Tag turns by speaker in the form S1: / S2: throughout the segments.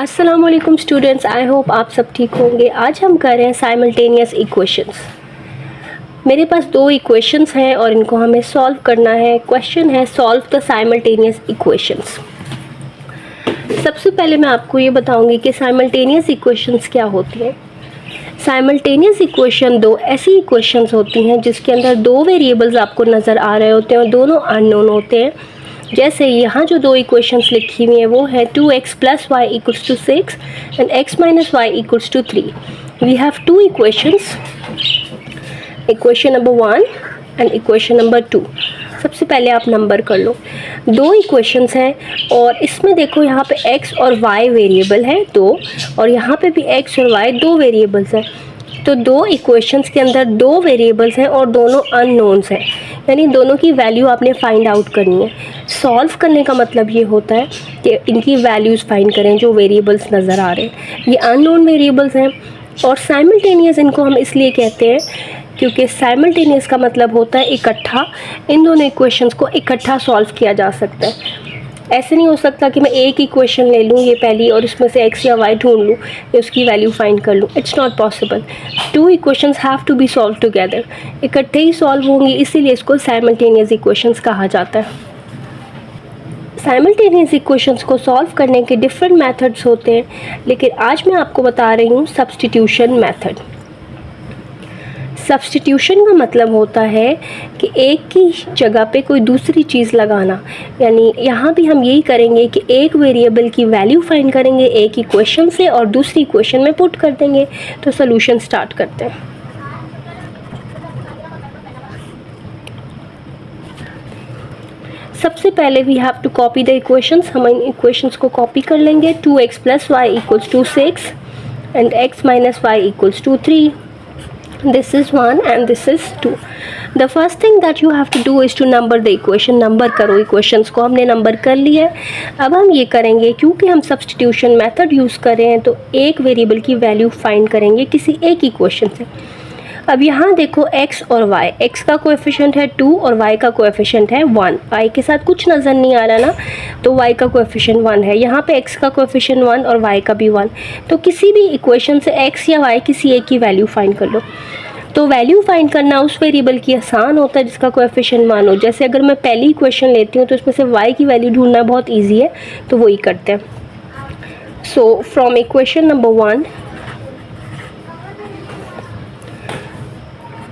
S1: अस्सलामुअलैकुम students, I hope आप सब ठीक होंगे। आज हम कर रहे हैं साइमल्टेनियस इक्वेशंस। मेरे पास दो इक्वेशंस हैं और इनको हमें सॉल्व करना है। क्वेश्चन है सॉल्व द साइमल्टेनियस इक्वेशंस। सबसे पहले मैं आपको ये बताऊंगी कि साइमल्टेनियस इक्वेशंस क्या होती हैं। साइमल्टेनियस इक्वेशन दो ऐसी इक्वेशंस होती हैं जिसके अंदर दो वेरिएबल्स आपको नज़र आ रहे होते हैं और दोनों अननोन होते हैं। जैसे यहाँ जो दो इक्वेशंस लिखी हुई हैं वो है 2x + y = 6 and x - y = 3। We have two equations, equation number 1 and equation number 2। सबसे पहले आप नंबर कर लो। दो इक्वेशंस हैं और इसमें देखो यहाँ पे x और y वेरिएबल है दो, और यहाँ पे भी x और y दो वेरिएबल्स हैं। तो दो इक्वेशंस के अंदर दो वेरिएबल्स हैं और दोनों अननोन्स हैं, यानी दोनों की वैल्यू आपने फाइंड आउट करनी है। सॉल्व करने का मतलब ये होता है कि इनकी वैल्यूज़ फाइंड करें जो वेरिएबल्स नज़र आ रहे हैं। ये अननोन वेरिएबल्स हैं और साइमल्टेनियस इनको हम इसलिए कहते हैं क्योंकि साइमल्टेनियस का मतलब होता है इकट्ठा। इन दोनों इक्वेशंस को इकट्ठा सॉल्व किया जा सकता है। ऐसे नहीं हो सकता कि मैं एक इक्वेशन ले लूँ ये पहली और इसमें से x या y ढूंढ लूँ या उसकी वैल्यू फाइंड कर लूँ। It's not possible. Two equations have to be solve together. इकट्ठे ही सॉल्व होंगी, इसीलिए इसको साइमल्टेनियस इक्वेशंस कहा जाता है। साइमल्टेनियस इक्वेशंस को सॉल्व करने के डिफरेंट मेथड्स होते हैं, लेकिन आज मैं आपको बता रही हूँ सब्स्टिट्यूशन मेथड। सब्स्टिट्यूशन का मतलब होता है कि एक की जगह पे कोई दूसरी चीज़ लगाना, यानी यहाँ भी हम यही करेंगे कि एक वेरिएबल की वैल्यू फाइंड करेंगे एक इक्वेशन से और दूसरी इक्वेशन में पुट कर देंगे। तो सॉल्यूशन स्टार्ट करते हैं। सबसे पहले we have to copy the equations. हम इन इक्वेशंस को कॉपी कर लेंगे। 2x + y = 6 and x - y = 3। This is 1 and this is 2. The first thing that you have to do is to number the equation. Number करो equations को। हमने number कर लिया है। अब हम ये करेंगे, क्योंकि हम सब्स्टिट्यूशन मेथड यूज़ कर रहे हैं तो एक वेरिएबल की वैल्यू फाइंड करेंगे किसी एक इक्वेशन से। अब यहाँ देखो x और y, x का कोएफिशिएंट है 2 और y का कोएफिशिएंट है 1। y के साथ कुछ नज़र नहीं आ रहा ना, तो y का कोएफिशिएंट 1 है। यहाँ पे x का कोएफिशिएंट 1 और y का भी 1। तो किसी भी इक्वेशन से x या y किसी एक की वैल्यू फाइंड कर लो। तो वैल्यू फाइंड करना उस वेरिएबल की आसान होता है जिसका कोएफिशिएंट 1 हो। जैसे अगर मैं पहली इक्वेशन लेती हूँ तो इसमें से y की वैल्यू ढूंढना बहुत ईजी है, तो वही करते हैं। So from equation number 1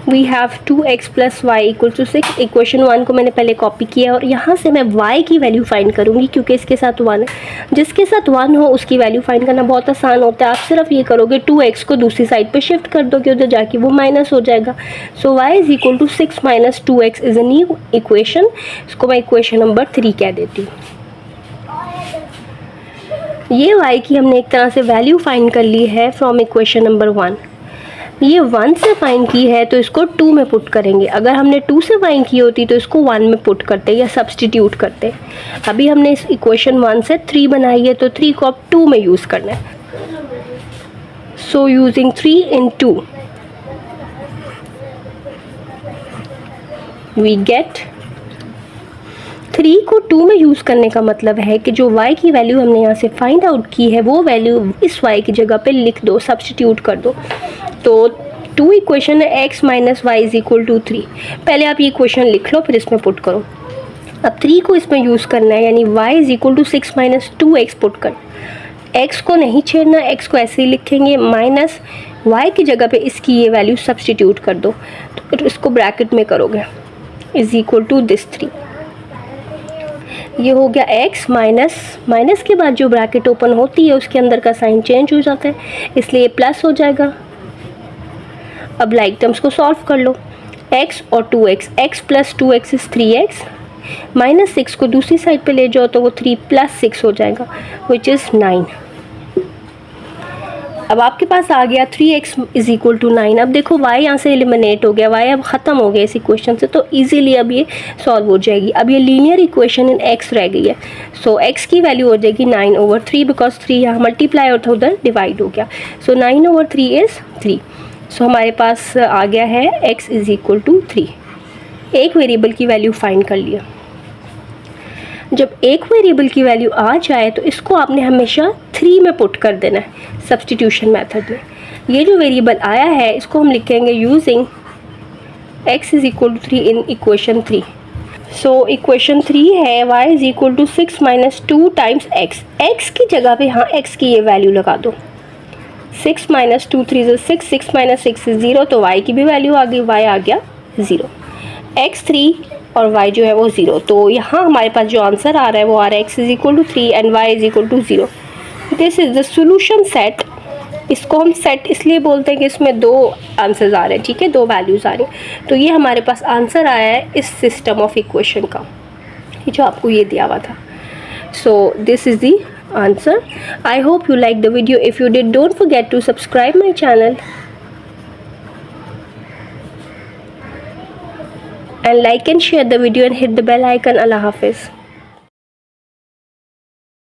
S1: we have 2x + y = 6। Equation 1 को मैंने पहले कॉपी किया और यहाँ से मैं y की वैल्यू फाइंड करूँगी क्योंकि इसके साथ 1 है। जिसके साथ 1 हो उसकी वैल्यू फाइंड करना बहुत आसान होता है। आप सिर्फ ये करोगे 2x को दूसरी साइड पे शिफ्ट कर दोगे, उधर जाके वो माइनस हो जाएगा। सो y = 6 - 2x is a new equation. इसको मैं इक्वेशन नंबर 3 कह देती हूँ। ये y की हमने एक तरह से वैल्यू फाइंड कर ली है फ्रॉम इक्वेशन नंबर 1। ये 1 से फाइंड की है तो इसको 2 में पुट करेंगे। अगर हमने 2 से फाइंड की होती तो इसको 1 में पुट करते या सब्स्टिट्यूट करते। अभी हमने इस इक्वेशन 1 से 3 बनाई है तो 3 को अब 2 में यूज़ करना है। So using 3 in 2 we get 3 को 2 में यूज़ करने का मतलब है कि जो y की वैल्यू हमने यहाँ से फाइंड आउट की है वो वैल्यू इस y की जगह पे लिख दो, सब्स्टिट्यूट कर दो। तो 2 इक्वेशन है x - y = 3। पहले आप ये इक्वेशन लिख लो, फिर इसमें पुट करो। अब 3 को इसमें यूज़ करना है, यानी y = 6 - 2x पुट कर। x को नहीं छेड़ना, x को ऐसे ही लिखेंगे, माइनस y की जगह पे इसकी ये वैल्यू सब्स्टिट्यूट कर दो। तो इसको ब्रैकेट में करोगे = दिस 3। ये हो गया x माइनस के बाद जो ब्रैकेट ओपन होती है उसके अंदर का साइन चेंज हो जाता है, इसलिए प्लस हो जाएगा। अब लाइक टर्म्स को सॉल्व कर लो। x और 2x, x + 2x is 3x, -6 को दूसरी साइड पे ले जाओ तो वो 3 + 6 हो जाएगा, विच इज़ 9। अब आपके पास आ गया 3x = 9। अब देखो y यहाँ से एलिमिनेट हो गया, y अब ख़त्म हो गया इस इक्वेशन से, तो इजीली अब ये सॉल्व हो जाएगी। अब ये लीनियर इक्वेशन इन x रह गई है। सो x की वैल्यू हो जाएगी 9/3, बिकॉज 3 यहाँ मल्टीप्लाई और था उधर डिवाइड हो गया। सो 9/3 इज़ 3। सो हमारे पास आ गया है x = 3। एक वेरिएबल की वैल्यू फाइंड कर लिया। जब एक वेरिएबल की वैल्यू आ जाए तो इसको आपने हमेशा 3 में पुट कर देना है सब्स्टिट्यूशन मेथड में। ये जो वेरिएबल आया है इसको हम लिखेंगे using x is equal to 3 in equation 3। So equation 3 है y is equal to 6 minus 2 times x। x की जगह पे यहाँ x की ये वैल्यू लगा दो। 6 माइनस 2 3 इज 6, 6 माइनस 6 इज 0, तो y की भी वैल्यू आ गई, y आ गया 0। x 3 और y जो है वो 0, तो यहाँ हमारे पास जो आंसर आ रहा है वो आ रहा है x is equal to 3 and y is equal to 0। This is the solution set. इसको हम सेट इसलिए बोलते हैं कि इसमें दो आंसर्स आ रहे हैं, ठीक है, दो वैल्यूज़ आ रही हैं। तो ये हमारे पास आंसर आया है इस सिस्टम ऑफ इक्वेशन का, जो आपको ये दिया हुआ था। So this is the answer. I hope you like the video. If you did, don't forget to subscribe my channel and like and share the video and hit the bell icon. Allah Hafiz.